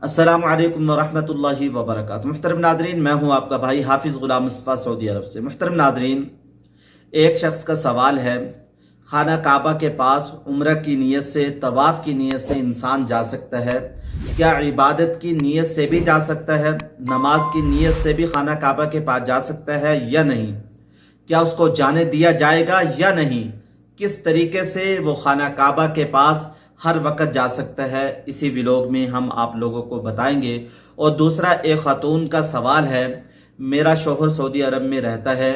अस्सलामु अलैकुम वरहमतुल्लाहि वबरकातुहू। मुहतरम नादरीन, मैं हूँ आपका भाई हाफिज़ गुलाम मुस्तफ़ा सऊदी अरब से। मुहतरम नादरीन, एक शख्स का सवाल है, खाना काबा के पास उम्र की नीयत से, तवाफ़ की नीयत से इंसान जा सकता है? क्या इबादत की नीयत से भी जा सकता है? नमाज की नीयत से भी खाना काबा के पास जा सकता है या नहीं? क्या उसको जाने दिया जाएगा या नहीं? किस तरीके से वो खाना काबा के पास हर वक्त जा सकता है, इसी व्लॉग में हम आप लोगों को बताएंगे। और दूसरा, एक खातून का सवाल है, मेरा शोहर सऊदी अरब में रहता है,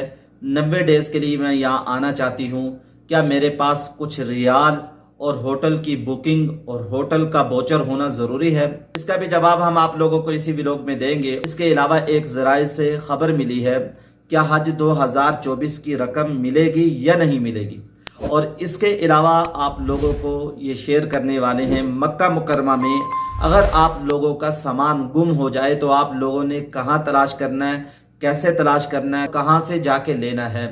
90 डेज़ के लिए मैं यहाँ आना चाहती हूँ, क्या मेरे पास कुछ रियाल और होटल की बुकिंग और होटल का वाउचर होना ज़रूरी है? इसका भी जवाब हम आप लोगों को इसी व्लॉग में देंगे। इसके अलावा एक ज़राए से खबर मिली है, क्या हज 2024 की रकम मिलेगी या नहीं मिलेगी? और इसके अलावा आप लोगों को ये शेयर करने वाले हैं, मक्का मुकरमा में अगर आप लोगों का सामान गुम हो जाए तो आप लोगों ने कहाँ तलाश करना है, कैसे तलाश करना है, कहाँ से जाके लेना है।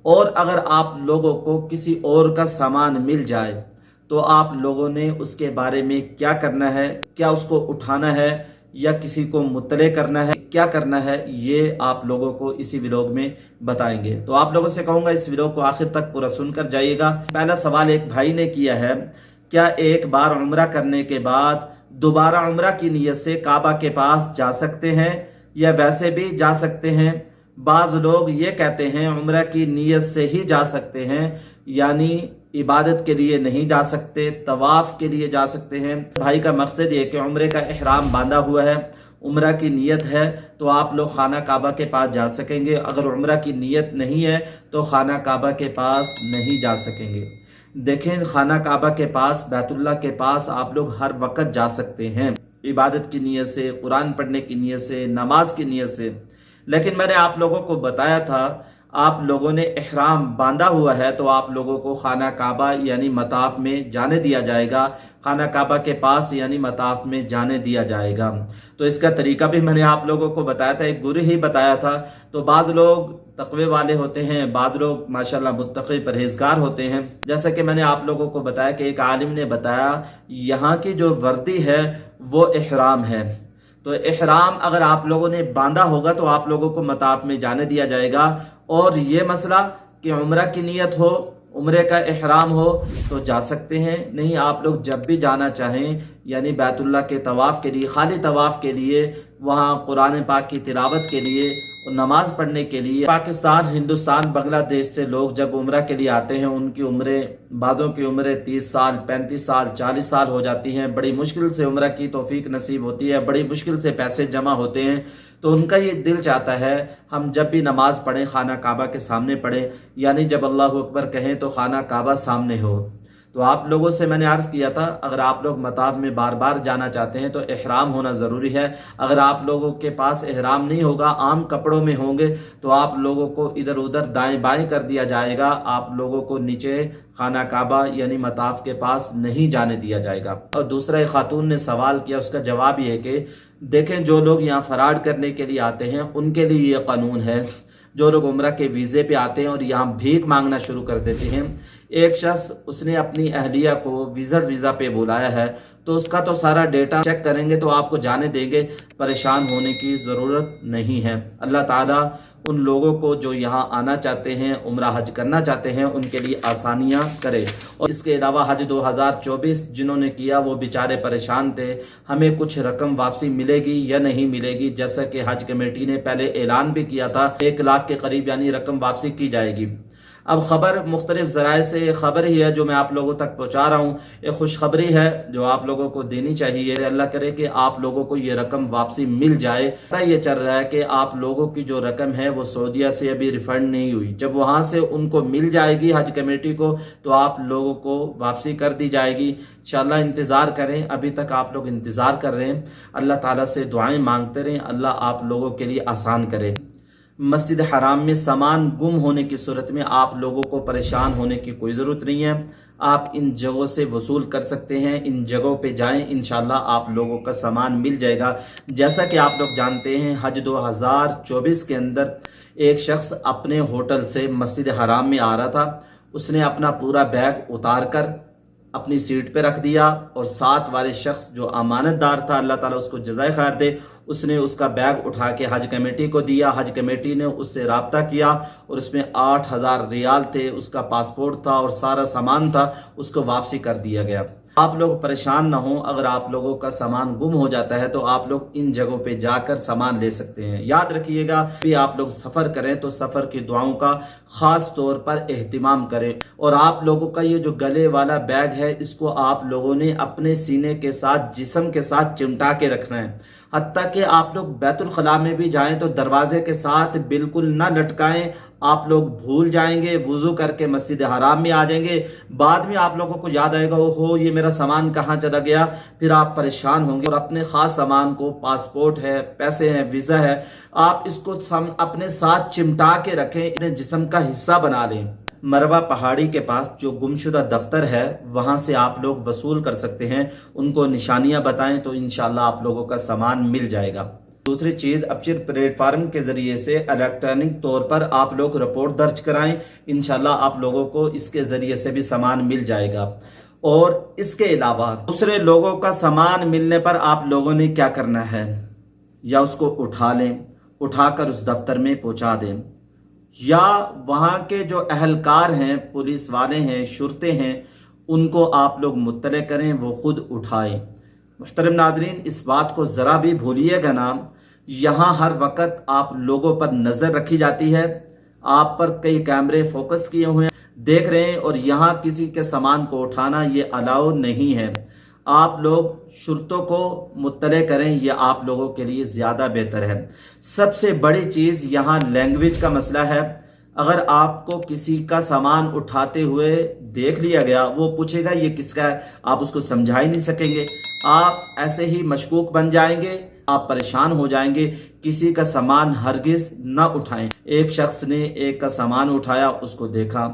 और अगर आप लोगों को किसी और का सामान मिल जाए तो आप लोगों ने उसके बारे में क्या करना है, क्या उसको उठाना है या किसी को मुत्तले करना है, क्या करना है, ये आप लोगों को इसी व्लॉग में बताएंगे। तो आप लोगों से कहूँगा इस व्लॉग को आखिर तक पूरा सुनकर जाइएगा। पहला सवाल एक भाई ने किया है, क्या एक बार उम्रा करने के बाद दोबारा उम्रा की नीयत से काबा के पास जा सकते हैं या वैसे भी जा सकते हैं? बाज़ लोग ये कहते हैं उम्रा की नीयत से ही जा सकते हैं, यानी इबादत के लिए नहीं जा सकते, तवाफ के लिए जा सकते हैं। भाई का मकसद ये कि उम्रे का इहराम बांधा हुआ है, उम्रा की नीयत है तो आप लोग खाना काबा के पास जा सकेंगे। अगर उम्रा की नीयत नहीं है तो खाना काबा के पास नहीं जा सकेंगे। देखें, खाना काबा के पास, बैतुल्लाह के पास आप लोग हर वक्त जा सकते हैं, इबादत की नीयत से, कुरान पढ़ने की नीयत से, नमाज की नीयत से। लेकिन मैंने आप लोगों को बताया था, आप लोगों ने इहराम बांधा हुआ है तो आप लोगों को खाना काबा यानी मताफ में जाने दिया जाएगा, खाना काबा के पास यानी मताफ में जाने दिया जाएगा। तो इसका तरीका भी मैंने आप लोगों को बताया था, एक गुरु ही बताया था। तो बाज़ लोग तकवे वाले होते हैं, बाज़ लोग माशाल्लाह मुत्तक़ी परहेज़गार होते हैं। जैसा कि मैंने आप लोगों को बताया कि एक आलिम ने बताया, यहाँ की जो वर्दी है वो इहराम है। तो इहराम अगर आप लोगों ने बांधा होगा तो आप लोगों को मताफ में जाने दिया जाएगा। और ये मसला कि उम्रा की नीयत हो, उम्रे का इहराम हो तो जा सकते हैं, नहीं आप लोग जब भी जाना चाहें, यानी बैतुल्लाह के तवाफ़ के लिए, खाली तवाफ़ के लिए, वहाँ कुरान पाक की तिलावत के लिए, नमाज पढ़ने के लिए। पाकिस्तान, हिंदुस्तान, बांग्लादेश से लोग जब उम्रा के लिए आते हैं, उनकी उम्रें, बाज़ों की उम्रें 30 साल, 35 साल, 40 साल हो जाती हैं। बड़ी मुश्किल से उम्रा की तौफीक नसीब होती है, बड़ी मुश्किल से पैसे जमा होते हैं। तो उनका ये दिल चाहता है हम जब भी नमाज पढ़ें खाना काबा के सामने पढ़ें, यानी जब अल्लाहु अकबर कहें तो खाना काबा सामने हो। तो आप लोगों से मैंने अर्ज़ किया था, अगर आप लोग मताफ में बार बार जाना चाहते हैं तो इहराम होना ज़रूरी है। अगर आप लोगों के पास इहराम नहीं होगा, आम कपड़ों में होंगे, तो आप लोगों को इधर उधर दाएं बाएं कर दिया जाएगा, आप लोगों को नीचे खाना काबा यानी मताफ के पास नहीं जाने दिया जाएगा। और दूसरा, एक खातून ने सवाल किया, उसका जवाब ये है कि देखें, जो लोग यहाँ फराड करने के लिए आते हैं उनके लिए ये कानून है। जो लोग उम्रा के वीज़े पे आते हैं और यहाँ भीख मांगना शुरू कर देते हैं, एक शख्स उसने अपनी अहलिया को विजिट वीज़ा पे बुलाया है तो उसका तो सारा डेटा चेक करेंगे तो आपको जाने देंगे, परेशान होने की ज़रूरत नहीं है। अल्लाह ताला उन लोगों को जो यहाँ आना चाहते हैं, उम्रा हज करना चाहते हैं, उनके लिए आसानियाँ करे। और इसके अलावा हज 2024 जिन्होंने किया वो बेचारे परेशान थे, हमें कुछ रकम वापसी मिलेगी या नहीं मिलेगी। जैसा कि हज कमेटी ने पहले ऐलान भी किया था, 1 लाख के करीब यानी रकम वापसी की जाएगी। अब खबर मुख्तलिफ ज़राए से खबर ही है जो मैं आप लोगों तक पहुँचा रहा हूँ, एक खुशखबरी है जो आप लोगों को देनी चाहिए। अल्लाह करे कि आप लोगों को ये रकम वापसी मिल जाए। पता ये चल रहा है कि आप लोगों की जो रकम है वो सऊदीया से अभी रिफंड नहीं हुई, जब वहाँ से उनको मिल जाएगी हज कमेटी को तो आप लोगों को वापसी कर दी जाएगी। इंशाअल्लाह इंतज़ार करें, अभी तक आप लोग इंतज़ार कर रहे हैं। अल्लाह ताला से दुआएँ मांगते रहें, अल्लाह आप लोगों के लिए आसान करे। मस्जिद हराम में सामान गुम होने की सूरत में आप लोगों को परेशान होने की कोई ज़रूरत नहीं है। आप इन जगहों से वसूल कर सकते हैं, इन जगहों पे जाएं, इंशाल्लाह आप लोगों का सामान मिल जाएगा। जैसा कि आप लोग जानते हैं, हज 2024 के अंदर एक शख्स अपने होटल से मस्जिद हराम में आ रहा था, उसने अपना पूरा बैग उतार कर अपनी सीट पे रख दिया और साथ वाले शख्स जो अमानतदार था, अल्लाह ताला उसको जज़ाए खैर दे, उसने उसका बैग उठा के हज कमेटी को दिया। हज कमेटी ने उससे रब्ता किया और उसमें 8,000 रियाल थे, उसका पासपोर्ट था और सारा सामान था, उसको वापसी कर दिया गया। आप लोग परेशान ना हो, अगर आप लोगों का सामान गुम हो जाता है तो आप लोग इन जगहों पे जाकर सामान ले सकते हैं। याद रखिएगा, भी आप लोग सफ़र करें तो सफ़र की दुआओं का ख़ास तौर पर एहतिमाम करें। और आप लोगों का ये जो गले वाला बैग है, इसको आप लोगों ने अपने सीने के साथ, जिस्म के साथ चिमटा के रखना है। हत्ता कि आप लोग बैतुल खला में भी जाएं तो दरवाजे के साथ बिल्कुल ना लटकाएं। आप लोग भूल जाएंगे, वुजू करके मस्जिद हराम में आ जाएंगे, बाद में आप लोगों को याद आएगा ओहो ये मेरा सामान कहाँ चला गया, फिर आप परेशान होंगे। और अपने खास सामान को, पासपोर्ट है, पैसे हैं, वीज़ा है, आप इसको अपने साथ चिमटा के रखें, अपने जिस्म का हिस्सा बना लें। मरवा पहाड़ी के पास जो गुमशुदा दफ्तर है, वहां से आप लोग वसूल कर सकते हैं। उनको निशानियां बताएं तो इंशाल्लाह आप लोगों का सामान मिल जाएगा। दूसरी चीज़, अपचिर प्लेटफार्म के ज़रिए से इलेक्ट्रॉनिक तौर पर आप लोग रिपोर्ट दर्ज कराएं, इंशाल्लाह आप लोगों को इसके ज़रिए से भी सामान मिल जाएगा। और इसके अलावा दूसरे लोगों का सामान मिलने पर आप लोगों ने क्या करना है, या उसको उठा लें, उठाकर उस दफ्तर में पहुंचा दें, या वहाँ के जो अहलकार हैं, पुलिस वाले हैं, शुरते हैं, उनको आप लोग मुत्तले करें, वो खुद उठाएं। मुहतरम नाज़रीन, इस बात को ज़रा भी भूलिएगा ना, यहाँ हर वक्त आप लोगों पर नज़र रखी जाती है, आप पर कई कैमरे फोकस किए हुए हैं, देख रहे हैं, और यहाँ किसी के सामान को उठाना ये अलाउ नहीं है। आप लोग शुरतों को मुत्तले करें, ये आप लोगों के लिए ज़्यादा बेहतर है। सबसे बड़ी चीज़ यहाँ लैंग्वेज का मसला है। अगर आपको किसी का सामान उठाते हुए देख लिया गया, वो पूछेगा ये किसका है, आप उसको समझा ही नहीं सकेंगे, आप ऐसे ही मशकूक बन जाएंगे, आप परेशान हो जाएंगे। किसी का सामान हरगिज न उठाएं। एक शख्स ने एक का सामान उठाया, उसको देखा,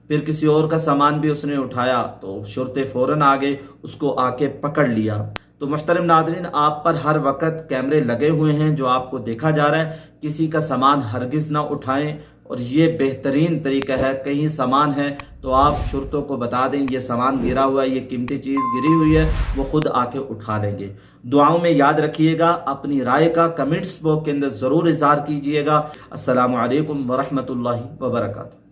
फिर किसी और का सामान भी उसने उठाया तो शुरते फौरन आ गए, उसको आके पकड़ लिया। तो मुहतरम नाज़रीन, आप पर हर वक्त कैमरे लगे हुए हैं, जो आपको देखा जा रहा है। किसी का सामान हरगिज ना उठाएं, और ये बेहतरीन तरीका है। कहीं सामान है तो आप शुरतों को बता दें ये सामान गिरा हुआ है, ये कीमती चीज़ गिरी हुई है, वो खुद आके उठा लेंगे। दुआओं में याद रखिएगा, अपनी राय का कमेंट्स बॉक्स के अंदर ज़रूर इज़हार कीजिएगा। अस्सलामु अलैकुम वरहमतुल्लाहि वबरकातुहू।